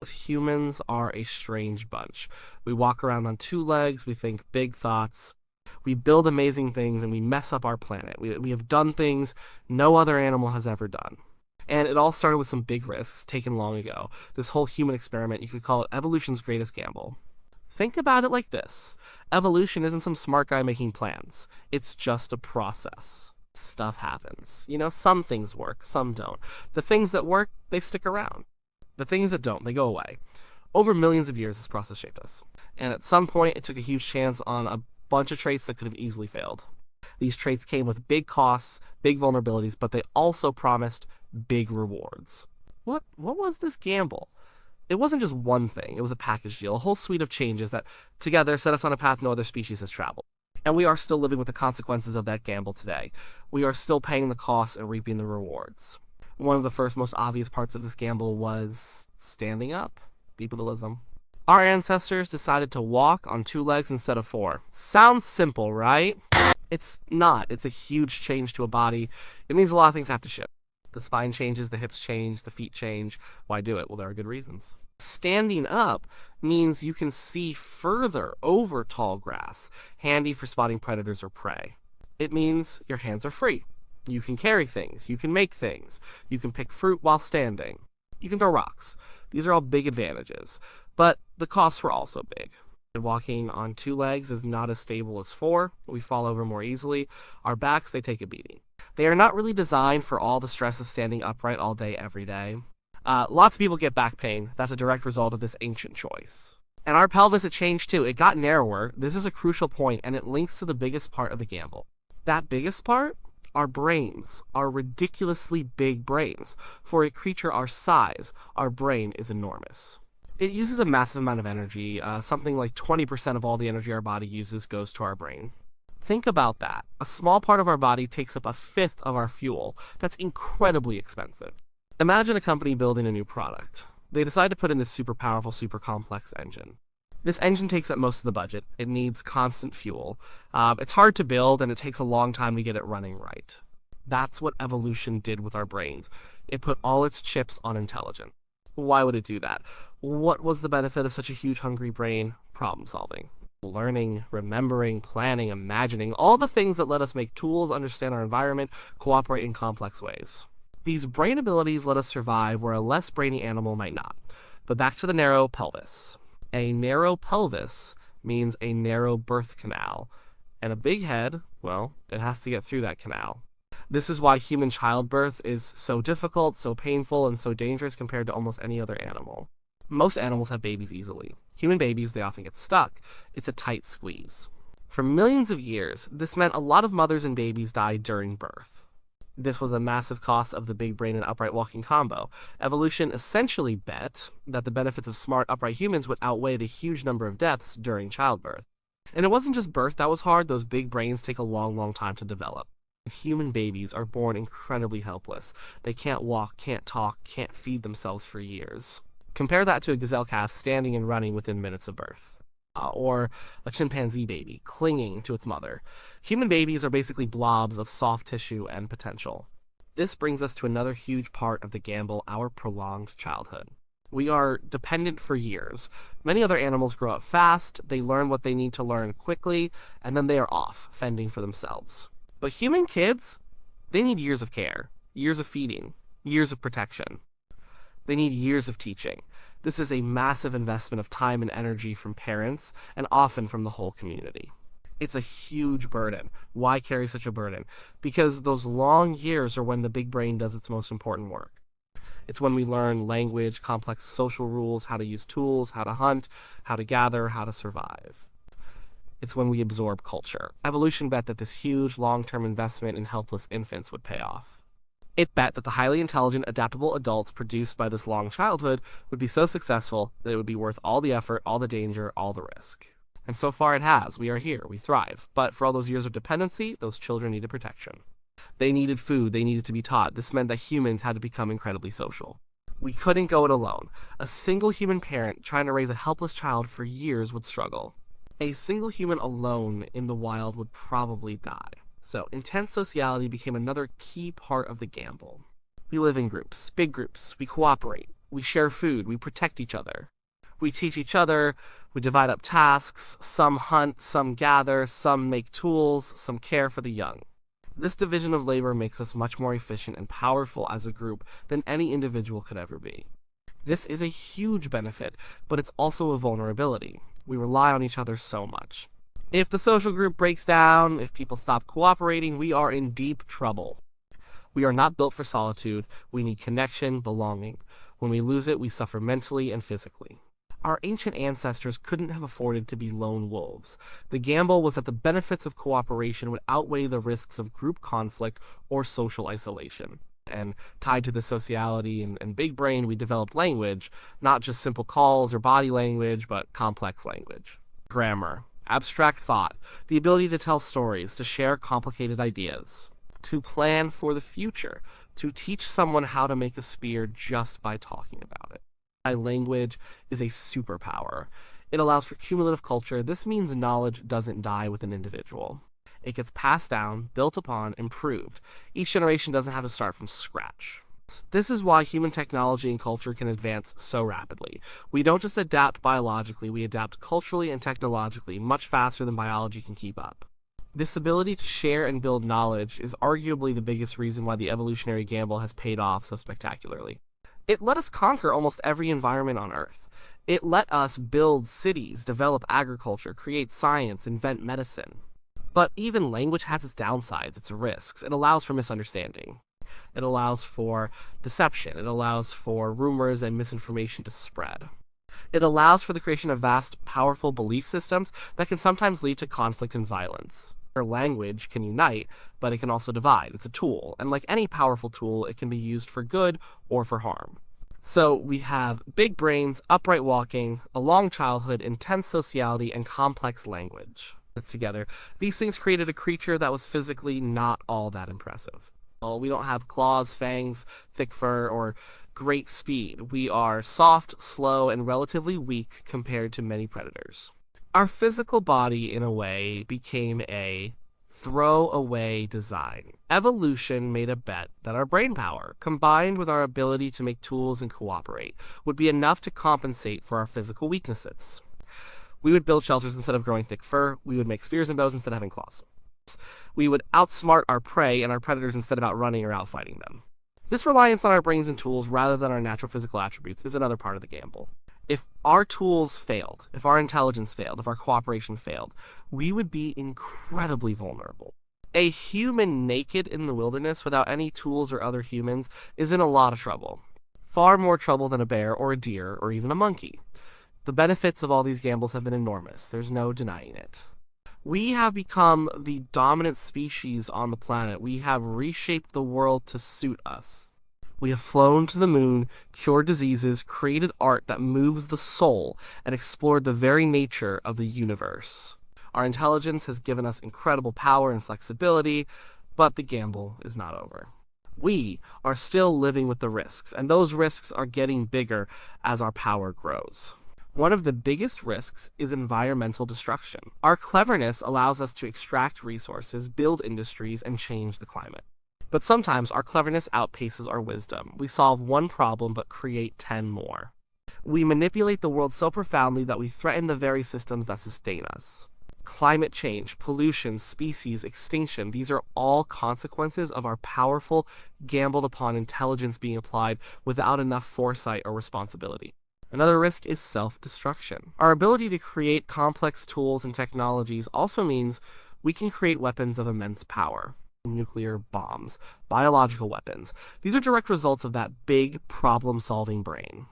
Humans are a strange bunch. We walk around on two legs, we think big thoughts, we build amazing things, and we mess up our planet. We have done things no other animal has ever done. And it all started with some big risks taken long ago. This whole human experiment, you could call it evolution's greatest gamble. Think about it like this: evolution isn't some smart guy making plans, it's just a process. Stuff happens. Some things work, some don't. The things that work, they stick around. The things that don't, they go away. Over millions of years, this process shaped us. And at some point, it took a huge chance on a bunch of traits that could have easily failed. These traits came with big costs, big vulnerabilities, but they also promised big rewards. What was this gamble? It wasn't just one thing, it was a package deal, a whole suite of changes that together set us on a path no other species has traveled. And we are still living with the consequences of that gamble today. We are still paying the costs and reaping the rewards. One of the first most obvious parts of this gamble was standing up. Bipedalism. Our ancestors decided to walk on two legs instead of four. Sounds simple, right? It's not. It's a huge change to a body. It means a lot of things have to shift. The spine changes, the hips change, the feet change. Why do it? Well, there are good reasons. Standing up means you can see further over tall grass, handy for spotting predators or prey. It means your hands are free. You can carry things, you can make things, you can pick fruit while standing, you can throw rocks. These are all big advantages, but the costs were also big. Walking on two legs is not as stable as four. We fall over more easily. Our backs, they take a beating. They are not really designed for all the stress of standing upright all day, every day. Lots of people get back pain. That's a direct result of this ancient choice. And our pelvis, it changed too. It got narrower. This is a crucial point, and it links to the biggest part of the gamble. That biggest part? Our brains, our ridiculously big brains. For a creature our size, our brain is enormous. It uses a massive amount of energy. Something like 20% of all the energy our body uses goes to our brain. Think about that. A small part of our body takes up a fifth of our fuel. That's incredibly expensive. Imagine a company building a new product. They decide to put in this super powerful, super complex engine. This engine takes up most of the budget. It needs constant fuel. It's hard to build, and it takes a long time to get it running right. That's what evolution did with our brains. It put all its chips on intelligence. Why would it do that? What was the benefit of such a huge, hungry brain? Problem solving. Learning, remembering, planning, imagining, all the things that let us make tools, understand our environment, cooperate in complex ways. These brain abilities let us survive where a less brainy animal might not. But back to the narrow pelvis. A narrow pelvis means a narrow birth canal. And a big head, well, it has to get through that canal. This is why human childbirth is so difficult, so painful, and so dangerous compared to almost any other animal. Most animals have babies easily. Human babies, they often get stuck. It's a tight squeeze. For millions of years, this meant a lot of mothers and babies died during birth. This was a massive cost of the big brain and upright walking combo. Evolution essentially bet that the benefits of smart, upright humans would outweigh the huge number of deaths during childbirth. And it wasn't just birth that was hard. Those big brains take a long, long time to develop. Human babies are born incredibly helpless. They can't walk, can't talk, can't feed themselves for years. Compare that to a gazelle calf standing and running within minutes of birth. Or a chimpanzee baby clinging to its mother. Human babies are basically blobs of soft tissue and potential. This brings us to another huge part of the gamble, our prolonged childhood. We are dependent for years. Many other animals grow up fast, they learn what they need to learn quickly, and then they are off, fending for themselves. But human kids, they need years of care, years of feeding, years of protection. They need years of teaching. This is a massive investment of time and energy from parents, and often from the whole community. It's a huge burden. Why carry such a burden? Because those long years are when the big brain does its most important work. It's when we learn language, complex social rules, how to use tools, how to hunt, how to gather, how to survive. It's when we absorb culture. Evolution bet that this huge, long-term investment in helpless infants would pay off. It bet that the highly intelligent, adaptable adults produced by this long childhood would be so successful that it would be worth all the effort, all the danger, all the risk. And so far it has. We are here. We thrive. But for all those years of dependency, those children needed protection. They needed food. They needed to be taught. This meant that humans had to become incredibly social. We couldn't go it alone. A single human parent trying to raise a helpless child for years would struggle. A single human alone in the wild would probably die. So, intense sociality became another key part of the gamble. We live in groups, big groups. We cooperate. We share food, we protect each other. We teach each other, we divide up tasks, some hunt, some gather, some make tools, some care for the young. This division of labor makes us much more efficient and powerful as a group than any individual could ever be. This is a huge benefit, but it's also a vulnerability. We rely on each other so much. If the social group breaks down, if people stop cooperating, we are in deep trouble. We are not built for solitude. We need connection, belonging. When we lose it, we suffer mentally and physically. Our ancient ancestors couldn't have afforded to be lone wolves. The gamble was that the benefits of cooperation would outweigh the risks of group conflict or social isolation. And tied to the sociality and big brain, we developed language, not just simple calls or body language, but complex language. Grammar, abstract thought, the ability to tell stories, to share complicated ideas, to plan for the future, to teach someone how to make a spear just by talking about it. Language is a superpower. It allows for cumulative culture. This means knowledge doesn't die with an individual. It gets passed down, built upon, improved. Each generation doesn't have to start from scratch. This is why human technology and culture can advance so rapidly. We don't just adapt biologically, we adapt culturally and technologically much faster than biology can keep up. This ability to share and build knowledge is arguably the biggest reason why the evolutionary gamble has paid off so spectacularly. It let us conquer almost every environment on Earth. It let us build cities, develop agriculture, create science, invent medicine. But even language has its downsides, its risks. It allows for misunderstanding. It allows for deception. It allows for rumors and misinformation to spread. It allows for the creation of vast, powerful belief systems that can sometimes lead to conflict and violence. Language can unite, but it can also divide. It's a tool, and like any powerful tool, it can be used for good or for harm. So we have big brains, upright walking, a long childhood, intense sociality, and complex language. Together, these things created a creature that was physically not all that impressive. Well, we don't have claws, fangs, thick fur, or great speed. We are soft, slow, and relatively weak compared to many predators. Our physical body, in a way, became a throwaway design. Evolution made a bet that our brain power, combined with our ability to make tools and cooperate, would be enough to compensate for our physical weaknesses. We would build shelters instead of growing thick fur. We would make spears and bows instead of having claws. We would outsmart our prey and our predators instead of outrunning or outfighting them. This reliance on our brains and tools rather than our natural physical attributes is another part of the gamble. If our tools failed, if our intelligence failed, if our cooperation failed, we would be incredibly vulnerable. A human naked in the wilderness without any tools or other humans is in a lot of trouble. Far more trouble than a bear or a deer or even a monkey. The benefits of all these gambles have been enormous. There's no denying it. We have become the dominant species on the planet. We have reshaped the world to suit us. We have flown to the moon, cured diseases, created art that moves the soul, and explored the very nature of the universe. Our intelligence has given us incredible power and flexibility, but the gamble is not over. We are still living with the risks, and those risks are getting bigger as our power grows. One of the biggest risks is environmental destruction. Our cleverness allows us to extract resources, build industries, and change the climate. But sometimes our cleverness outpaces our wisdom. We solve one problem but create 10 more. We manipulate the world so profoundly that we threaten the very systems that sustain us. Climate change, pollution, species, extinction, these are all consequences of our powerful, gambled upon intelligence being applied without enough foresight or responsibility. Another risk is self-destruction. Our ability to create complex tools and technologies also means we can create weapons of immense power. Nuclear bombs, biological weapons. These are direct results of that big problem-solving brain.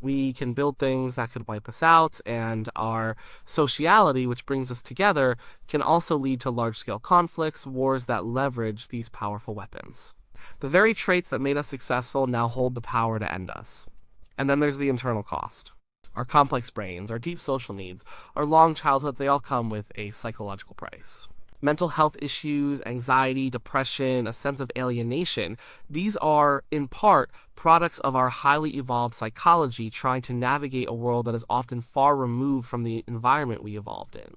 We can build things that could wipe us out, and our sociality, which brings us together, can also lead to large-scale conflicts, wars that leverage these powerful weapons. The very traits that made us successful now hold the power to end us. And then there's the internal cost. Our complex brains, our deep social needs, our long childhoods, they all come with a psychological price. Mental health issues, anxiety, depression, a sense of alienation, these are, in part, products of our highly evolved psychology trying to navigate a world that is often far removed from the environment we evolved in.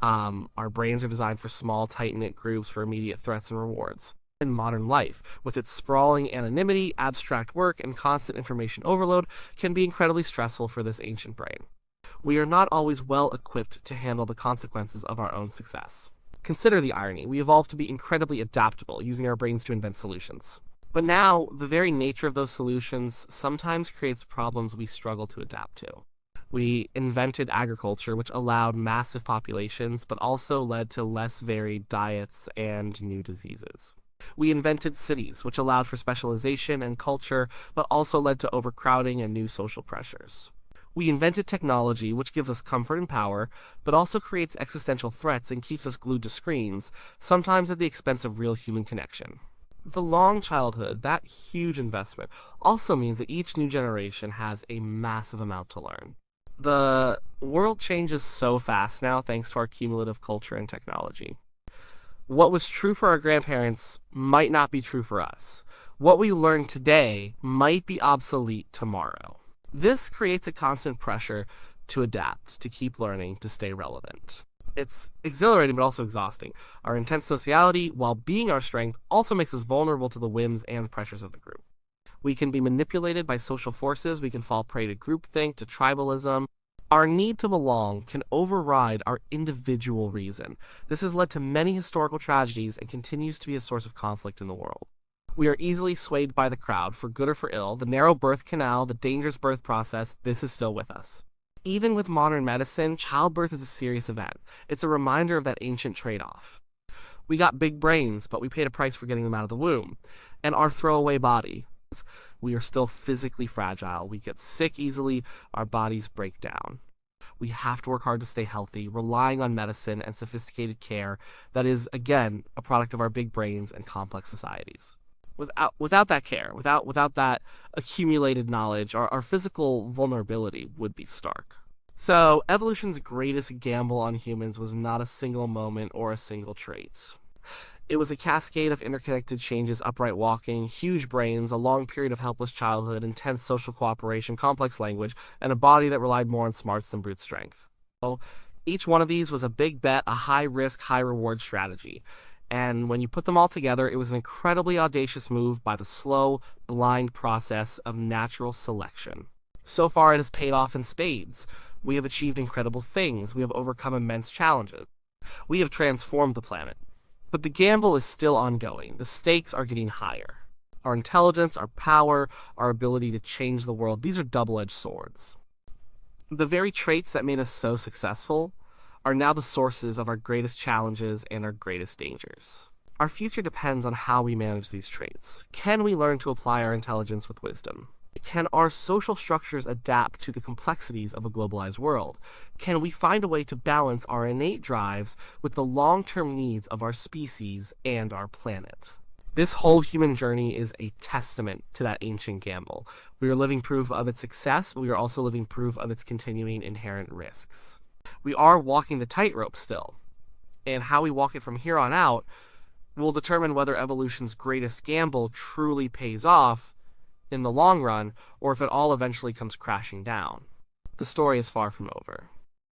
Our brains are designed for small, tight-knit groups for immediate threats and rewards. In modern life, with its sprawling anonymity, abstract work, and constant information overload, can be incredibly stressful for this ancient brain. We are not always well equipped to handle the consequences of our own success. Consider the irony. We evolved to be incredibly adaptable, using our brains to invent solutions. But now, the very nature of those solutions sometimes creates problems we struggle to adapt to. We invented agriculture, which allowed massive populations, but also led to less varied diets and new diseases. We invented cities, which allowed for specialization and culture, but also led to overcrowding and new social pressures. We invented technology, which gives us comfort and power, but also creates existential threats and keeps us glued to screens, sometimes at the expense of real human connection. The long childhood, that huge investment, also means that each new generation has a massive amount to learn. The world changes so fast now thanks to our cumulative culture and technology. What was true for our grandparents might not be true for us. What we learn today might be obsolete tomorrow. This creates a constant pressure to adapt, to keep learning, to stay relevant. It's exhilarating but also exhausting. Our intense sociality, while being our strength, also makes us vulnerable to the whims and pressures of the group. We can be manipulated by social forces, we can fall prey to groupthink, to tribalism. Our need to belong can override our individual reason. This has led to many historical tragedies and continues to be a source of conflict in the world. We are easily swayed by the crowd, for good or for ill. The narrow birth canal, the dangerous birth process, this is still with us. Even with modern medicine, childbirth is a serious event. It's a reminder of that ancient trade-off. We got big brains, but we paid a price for getting them out of the womb. And our throwaway body. We are still physically fragile. We get sick easily. Our bodies break down. We have to work hard to stay healthy, relying on medicine and sophisticated care that is, again, a product of our big brains and complex societies. Without that care, without that accumulated knowledge, our physical vulnerability would be stark. So, evolution's greatest gamble on humans was not a single moment or a single trait. It was a cascade of interconnected changes: upright walking, huge brains, a long period of helpless childhood, intense social cooperation, complex language, and a body that relied more on smarts than brute strength. So, each one of these was a big bet, a high-risk, high-reward strategy. And when you put them all together, it was an incredibly audacious move by the slow, blind process of natural selection. So far, it has paid off in spades. We have achieved incredible things. We have overcome immense challenges. We have transformed the planet. But the gamble is still ongoing. The stakes are getting higher. Our intelligence, our power, our ability to change the world, these are double-edged swords. The very traits that made us so successful are now the sources of our greatest challenges and our greatest dangers. Our future depends on how we manage these traits. Can we learn to apply our intelligence with wisdom? Can our social structures adapt to the complexities of a globalized world? Can we find a way to balance our innate drives with the long-term needs of our species and our planet? This whole human journey is a testament to that ancient gamble. We are living proof of its success, but we are also living proof of its continuing inherent risks. We are walking the tightrope still, and how we walk it from here on out will determine whether evolution's greatest gamble truly pays off in the long run, or if it all eventually comes crashing down. The story is far from over.